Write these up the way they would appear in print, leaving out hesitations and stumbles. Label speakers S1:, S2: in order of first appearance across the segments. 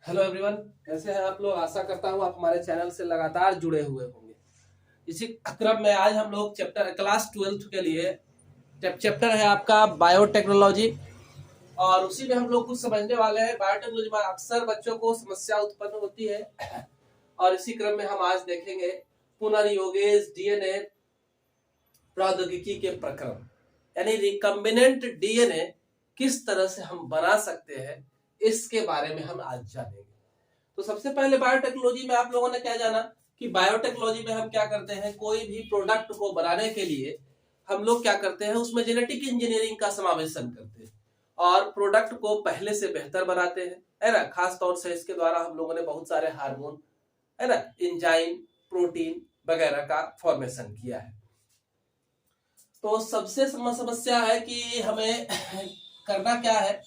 S1: Hello everyone, कैसे हैं आप लोग। आशा करता हूँ आप हमारे चैनल से लगातार जुड़े हुए होंगे। इसी क्रम में आज हम लोग चैप्टर क्लास 12 के लिए चैप्टर है आपका बायोटेक्नोलॉजी, और उसी में हम लोग कुछ समझने वाले हैं। बायोटेक्नोलॉजी में अक्सर बच्चों को समस्या उत्पन्न होती है और इसी क्रम में हम आज देखेंगे पुनर्योगेज डीएनए प्रौद्योगिकी के प्रक्रम, यानी रिकम्बिनेंट डीएनए किस तरह से हम बना सकते हैं, इसके बारे में हम आज जानेंगे। तो सबसे पहले बायोटेक्नोलॉजी में आप लोगों ने क्या जाना कि बायोटेक्नोलॉजी में हम क्या करते हैं, कोई भी प्रोडक्ट को बनाने के लिए हम लोग क्या करते हैं, उसमें जेनेटिक इंजीनियरिंग का समावेशन करते हैं और प्रोडक्ट को पहले से बेहतर बनाते हैं, है ना। खास तौर से इसके द्वारा हम लोगों ने बहुत सारे हार्मोन, है ना, एंजाइम, प्रोटीन वगैरह का फॉर्मेशन किया है। तो सबसे समस्या है कि हमें करना क्या है,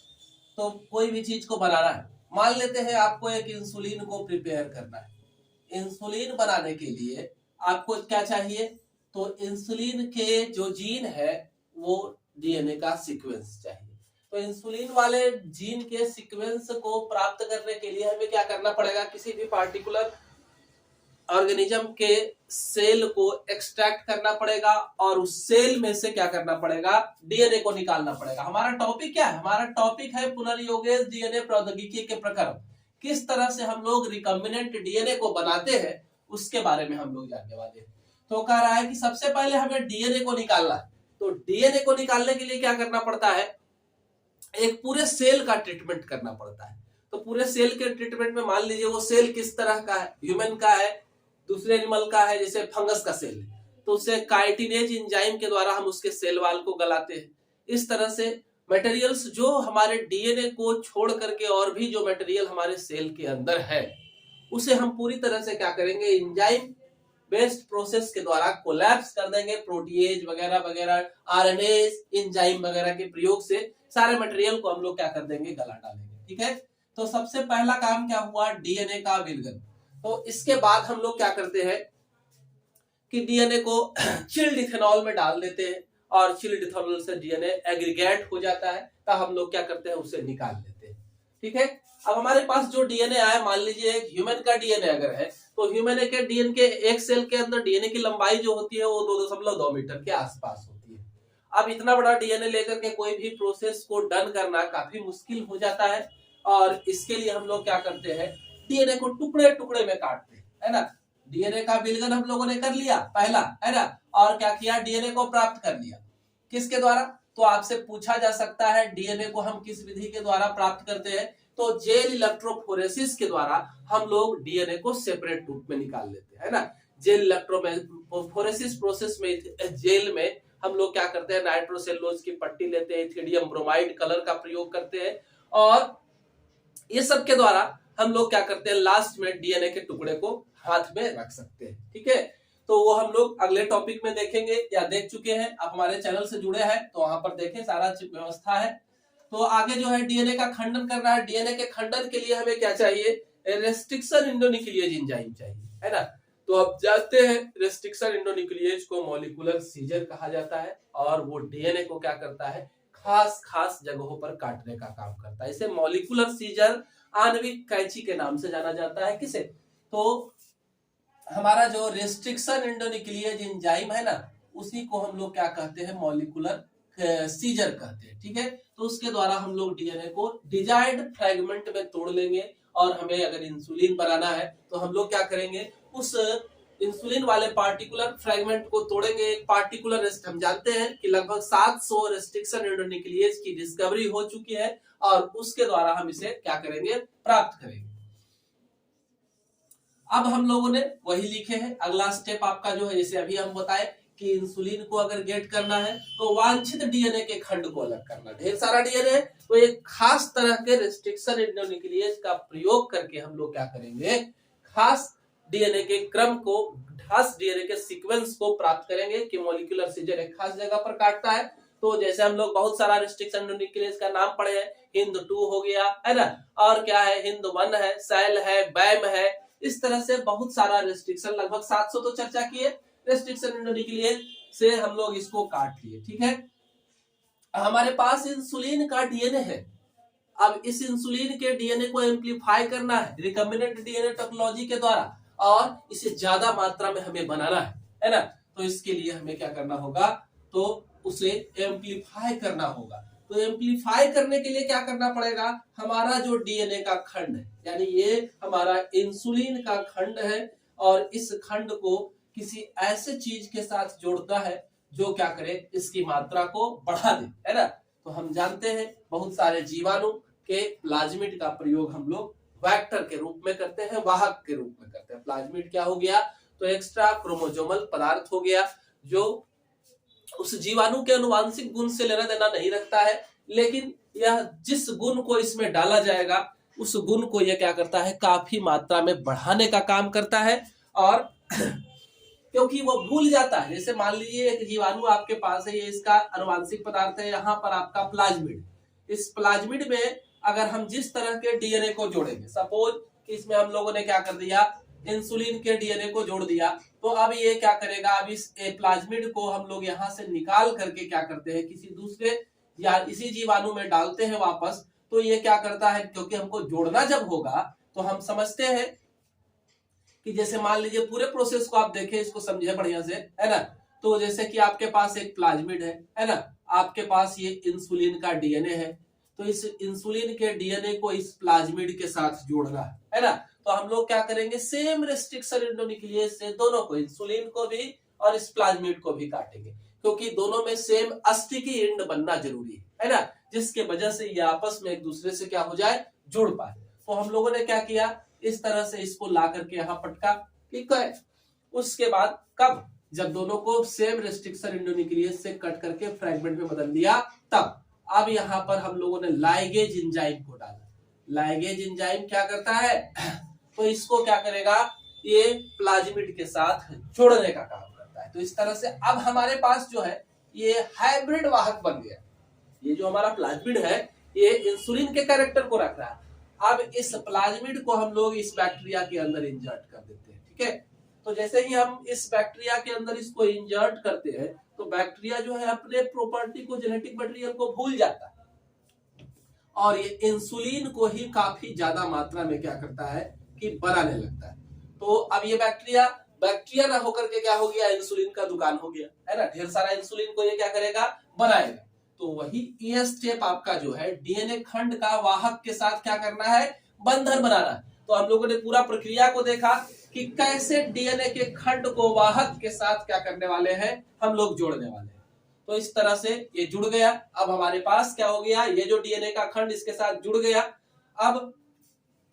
S1: तो कोई भी चीज को बनाना है। मान लेते हैं आपको एक इंसुलिन को प्रिपेयर करना है। इंसुलिन बनाने के लिए आपको क्या चाहिए, तो इंसुलिन के जो जीन है वो डीएनए का सीक्वेंस चाहिए। तो इंसुलिन वाले जीन के सीक्वेंस को प्राप्त करने के लिए हमें क्या करना पड़ेगा, किसी भी पार्टिकुलर ऑर्गेनिज्म के सेल को एक्सट्रैक्ट करना पड़ेगा और उस सेल में से क्या करना पड़ेगा, डीएनए को निकालना पड़ेगा। हमारा टॉपिक क्या है, हमारा टॉपिक है पुनर्योगेज डीएनए प्रौद्योगिकी के प्रक्रम। किस तरह से हम लोग रिकम्बिनेंट डीएनए को बनाते हैं उसके बारे में हम लोग जानने वाले हैं। तो कह रहा है कि सबसे पहले हमें डीएनए को निकालना है। तो डीएनए को निकालने के लिए क्या करना पड़ता है, एक पूरे सेल का ट्रीटमेंट करना पड़ता है। तो पूरे सेल के ट्रीटमेंट में मान लीजिए वो सेल किस तरह का है, ह्यूमन का है, दूसरे एनिमल का है, जैसे फंगस का सेल है, तो उसे काइटिनेज एंजाइम के द्वारा हम उसके सेल वाल को गलाते हैं। इस तरह से मटेरियल्स जो हमारे डीएनए को छोड़ करके और भी जो मटेरियल हमारे सेल के अंदर है उसे हम पूरी तरह से क्या करेंगे, एंजाइम बेस्ड प्रोसेस के द्वारा कोलैप्स कर देंगे। प्रोटीएज वगैरह वगैरह, आरएनएज, एंजाइम वगैरह के प्रयोग से सारे मटेरियल को हम लोग क्या कर देंगे, गला डालेंगे। ठीक है, तो सबसे पहला काम क्या हुआ, डीएनए का विलगन। तो इसके बाद हम लोग क्या करते हैं कि डीएनए को चिल्ड इथेनॉल में डाल देते हैं और चिल्ड इथेनॉल से डीएनए एग्रीगेट हो जाता है, तब हम लोग क्या करते हैं, उसे निकाल लेते हैं। ठीक है, अब हमारे पास जो डीएनए आया, मान लीजिए एक ह्यूमन का डीएनए अगर है, तो ह्यूमन के डीएनए के एक सेल के अंदर डीएनए की लंबाई जो होती है वो 2.2 मीटर के आसपास होती है। अब इतना बड़ा डीएनए लेकर के कोई भी प्रोसेस को डन करना काफी मुश्किल हो जाता है और इसके लिए हम लोग क्या करते हैं, डीएनए को टुकड़े टुकड़े में काटते हैं, है ना। डीएनए का विलगन हम लोगों ने कर लिया पहला, है ना, और क्या किया, डीएनए को प्राप्त कर लिया। किसके द्वारा, तो आपसे पूछा जा सकता है डीएनए को हम किस विधि के द्वारा प्राप्त करते हैं, तो जेल इलेक्ट्रोफोरेसिस के द्वारा हम लोग डीएनए को सेपरेट रूप में निकाल लेते हैं, है ना। जेल इलेक्ट्रोफोरेसिस प्रोसेस में, जेल में हम लोग क्या करते हैं, नाइट्रोसेलुलोज की पट्टी लेते हैं, इथिडियम ब्रोमाइड कलर का प्रयोग करते हैं और ये सब के द्वारा हम लोग क्या करते हैं, लास्ट में डीएनए के टुकड़े को हाथ में रख सकते हैं। ठीक है, तो वो हम लोग अगले टॉपिक में देखेंगे या देख चुके हैं। आप हमारे चैनल से जुड़े हैं तो वहां पर देखें, सारा व्यवस्था है। तो आगे जो है डीएनए का खंडन करना है। डीएनए के खंडन के लिए हमें क्या चाहिए, रेस्ट्रिक्शन इंडोन्यूक्लिएज एंजाइम चाहिए, है ना। तो अब जानते हैं रेस्ट्रिक्शन इंडोन्यूक्लिएज को मॉलिक्यूलर सीजर कहा जाता है और वो डीएनए को क्या करता है, खास खास जगहों पर काटने का काम करता है। इसे मॉलिक्यूलर सीजर, आणविक कैंची के नाम से जाना जाता है। किसे, तो हमारा जो रेस्ट्रिक्शन इंडोन्यूक्लिएज एंजाइम है ना, उसी को हम लोग क्या कहते हैं, मॉलिक्यूलर सीजर कहते हैं। ठीक है, तो उसके द्वारा हम लोग डीएनए को डिजाइड फ्रेगमेंट में तोड़ लेंगे और हमें अगर इंसुलिन बनाना है तो हम लोग क्या करेंगे, उस इंसुलिन वाले पार्टिकुलर फ्रेगमेंट को तोड़ेंगे। एक पार्टिकुलर, हम जानते हैं कि लगभग 700 रेस्ट्रिक्शन इंडोन्यूक्लिएज की डिस्कवरी हो चुकी है और उसके द्वारा हम इसे क्या करेंगे, प्राप्त करेंगे। अब हम लोगों ने वही लिखे हैं। अगला स्टेप आपका जो है, जैसे अभी हम बताए कि इंसुलिन को अगर गेट करना है तो वांछित डीएनए के खंड को अलग करना। ढेर सारा डीएनए है तो एक खास तरह के रेस्ट्रिक्शन इंडोन्यूक्लिएज का प्रयोग करके हम लोग क्या करेंगे, खास डीएनए के क्रम को, खास डीएनए के सीक्वेंस को प्राप्त करेंगे कि मॉलिक्यूलर सीजर एक खास जगह पर काटता है। तो जैसे हम लोग बहुत सारा रेस्ट्रिक्शन इंडोन्यूक्लिएज का नाम पढ़े हैं, हिंद 2 हो गया, है ना, और क्या है, हिंद 1 है, सेल है, बैम है। इस तरह से बहुत सारा रेस्ट्रिक्शन, लगभग 700 तो चर्चा किए रेस्ट्रिक्शन इंडोन्यूक्लिएज से, हम लोग इसको काट लिए। ठीक है, हमारे पास इंसुलिन का डीएनए है अब इस इंसुलिन के डीएनए को एम्पलीफाई करना है रिकम्बिनेंट डीएनए टेक्नोलॉजी के द्वारा, और इसे ज्यादा मात्रा में हमें बनाना है ना। तो इसके लिए हमें क्या करना होगा, तो उसे एम्पलीफाई करना होगा। तो एम्पलीफाई करने के लिए क्या करना पड़ेगा, हमारा जो डीएनए का खंड है, यानी ये हमारा इंसुलिन का खंड है, और इस खंड को किसी ऐसे चीज के साथ जोड़ता है जो क्या करे, इसकी मात्रा को बढ़ा दे, है ना। तो हम जानते हैं बहुत सारे जीवाणु के प्लाज्मिड का प्रयोग हम लोग वेक्टर के रूप में करते हैं, वाहक के रूप में करते हैं। प्लाज्मिड क्या हो गया, तो एक्स्ट्रा क्रोमोसोमल पदार्थ हो गया जो उस जीवाणु के अनुवांशिक गुण से लेना देना नहीं रखता है, लेकिन यह जिस गुण को इसमें डाला जाएगा उस गुण को यह क्या करता है, काफी मात्रा में बढ़ाने का काम करता है। और क्योंकि वो भूल जाता है, जैसे मान लीजिए एक जीवाणु आपके पास है, ये इसका अनुवांशिक पदार्थ है, यहाँ पर आपका प्लाज्मिड। इस प्लाज्मिड में अगर हम जिस तरह के डीएनए को जोड़ेंगे, सपोज कि इसमें हम लोगों ने क्या कर दिया, इंसुलिन के डीएनए को जोड़ दिया, तो अब ये क्या करेगा, अब इस प्लाज्मिड को हम लोग यहाँ से निकाल करके क्या करते हैं, किसी दूसरे या इसी जीवाणु में डालते हैं वापस। तो ये क्या करता है, क्योंकि हमको जोड़ना जब होगा तो हम समझते हैं कि जैसे मान लीजिए पूरे प्रोसेस को आप देखें, इसको समझे बढ़िया से, है ना। तो जैसे कि आपके पास एक प्लाज्मिड है ना, आपके पास ये इंसुलिन का डीएनए है, तो इस इंसुलिन के डीएनए को इस प्लाज्मिड के साथ जोड़ना है ना। तो हम लोग क्या करेंगे, सेम रेस्ट्रिक्शन एंडोन्यूक्लियस से दोनों को, इंसुलिन को भी और इस प्लाज्मिड को भी काटेंगे, क्योंकि दोनों में सेम अस्टिकी एंड बनना जरूरी है ना, जिसके वजह से ये आपस में एक दूसरे से क्या हो जाए, जुड़ पाए। तो हम लोगों ने क्या किया, इस तरह से इसको ला करके यहाँ पटका, ठीक है। उसके बाद कब, जब दोनों को सेम रेस्ट्रिक्शन एंडोन्यूक्लियस से कट करके फ्रैगमेंट में बदल दिया, तब अब यहाँ पर हम लोगों ने लाइगेज एंजाइम को डाला। लाइगेज एंजाइम क्या करता है, तो इसको क्या करेगा, ये प्लाज्मिड के साथ जोड़ने का काम करता है। तो इस तरह से अब हमारे पास जो है ये हाइब्रिड वाहक बन गया। ये जो हमारा प्लाज्मिड है ये इंसुलिन के कैरेक्टर को रख रहा है। अब इस प्लाज्मिड को हम लोग इस बैक्टीरिया के अंदर इंजर्ट कर देते हैं, ठीक है। तो जैसे ही हम इस बैक्टीरिया के अंदर इसको इंजर्ट करते हैं, तो बैक्टीरिया जो है अपने प्रॉपर्टी को, जेनेटिक मटेरियल को भूल जाता है, और ये इंसुलिन को ही काफी ज्यादा मात्रा में क्या करता है कि बनाने लगता है। तो अब ये बैक्टीरिया ना होकर के क्या हो गया, इंसुलिन का दुकान हो गया, है ना। ढेर सारा इंसुलिन को ये क्या करेगा, बनाएगा। तो वही ये स्टेप आपका जो है डीएनए खंड का वाहक के साथ क्या करना है, बंधन बनाना है। तो हम लोगों ने पूरा प्रक्रिया को देखा कि कैसे डीएनए के खंड को वाहक के साथ क्या करने वाले हैं, हम लोग जोड़ने वाले हैं। तो इस तरह से ये जुड़ गया। अब हमारे पास क्या हो गया, ये जो डीएनए का खंड इसके साथ जुड़ गया। अब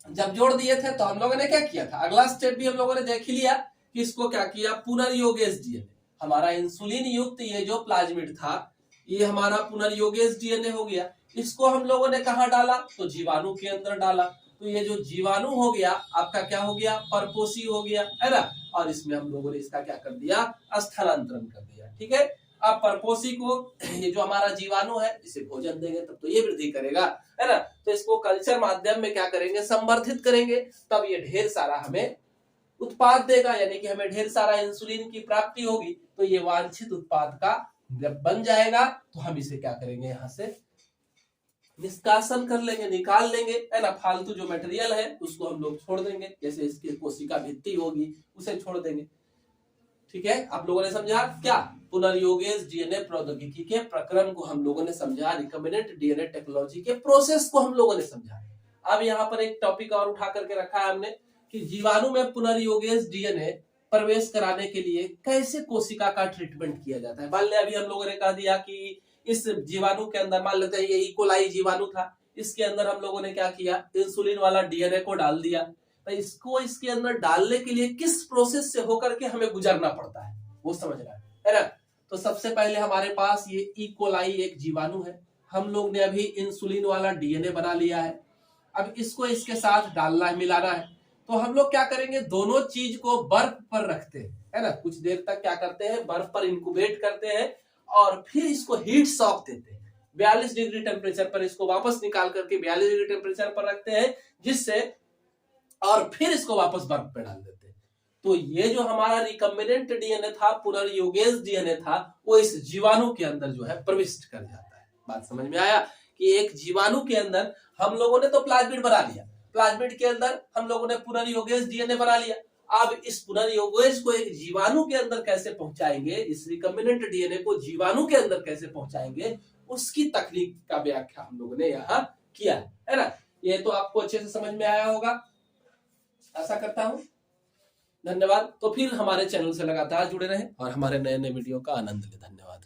S1: जब जोड़ दिए थे तो हम लोगों ने क्या किया था, अगला स्टेप भी हम लोगों ने देख लिया कि इसको क्या किया, पुनर्योगेश डीएनए, हमारा इंसुलिन युक्त ये जो प्लाज्मिड था ये हमारा पुनर्योगेश डीएनए हो गया। इसको हम लोगों ने कहा डाला, तो जीवाणु के अंदर डाला। तो ये जो जीवाणु हो गया आपका क्या हो गया, परपोषी हो गया, है ना। और इसमें हम लोगों ने इसका क्या कर दिया, स्थानांतरण कर दिया, ठीक है। अब परपोषी को, ये जो हमारा जीवाणु है, इसे भोजन देंगे तब तो ये वृद्धि करेगा, है ना। तो इसको कल्चर माध्यम में क्या करेंगे, संवर्धित करेंगे, तब ये ढेर सारा हमें उत्पाद देगा, यानी कि हमें ढेर सारा इंसुलिन की प्राप्ति होगी। तो ये वांछित उत्पाद का जब बन जाएगा तो हम इसे क्या करेंगे, यहाँ से निष्कासन कर लेंगे, निकाल लेंगे, है ना। फालतू जो मटेरियल है उसको हम लोग छोड़ देंगे, जैसे इसकी कोशिका भित्ति होगी उसे छोड़ देंगे, ठीक है। आप लोगों ने समझा क्या, पुनर्योगेश डीएनए प्रौद्योगिकी के प्रकरण को हम लोगों ने समझा, रिकम्बिनेंट डीएनए टेक्नोलॉजी के प्रोसेस को हम लोगों ने समझा। अब यहाँ पर एक टॉपिक और उठा करके रखा है हमने कि जीवाणु में पुनर्योगेश डीएनए प्रवेश कराने के लिए कैसे कोशिका का ट्रीटमेंट किया जाता है। मान लिया अभी हम लोगों ने कह दिया कि इस जीवाणु के अंदर, मान लेते हैं ये इकोलाई जीवाणु था, इसके अंदर हम लोगों ने क्या किया, इंसुलिन वाला डीएनए को डाल दिया। तो इसको इसके अंदर डालने के लिए किस प्रोसेस से होकर के हमें गुजरना पड़ता है वो समझना है ना। तो सबसे पहले हमारे पास ये इकोलाई एक जीवाणु है, हम लोग ने अभी इंसुलिन वाला डीएनए बना लिया है। अब इसको इसके साथ डालना है, मिलाना है। तो हम लोग क्या करेंगे, दोनों चीज को बर्फ पर रखते हैं, है ना। कुछ देर तक क्या करते हैं, बर्फ पर इंक्यूबेट करते हैं और फिर इसको हीट शॉक देते हैं। 42 डिग्री टेम्परेचर पर इसको वापस निकाल करके 42 डिग्री टेम्परेचर पर रखते हैं, जिससे, और फिर इसको वापस बर्फ पे डाल देते हैं। तो ये जो हमारा रिकम्बिनेंट डीएनए था, पुनर्योगेश डीएनए था, वो इस जीवाणु के अंदर जो है प्रविष्ट कर जाता है। बात समझ में आया कि एक जीवाणु के अंदर हम लोगों ने तो प्लाज्मिड बना लिया, प्लाज्मिड के अंदर हम लोगों ने पुनर्योगेश डीएनए बना लिया। अब इस पुनर्योगेश को एक जीवाणु के अंदर कैसे पहुंचाएंगे, इस रिकम्बिनेंट डीएनए को जीवाणु के अंदर कैसे पहुंचाएंगे, उसकी तकनीक का व्याख्या हम लोगों ने यहाँ किया है ना। ये तो आपको अच्छे से समझ में आया होगा, आशा करता हूं। धन्यवाद। तो फिर हमारे चैनल से लगातार जुड़े रहें और हमारे नए नए वीडियो का आनंद लें। धन्यवाद।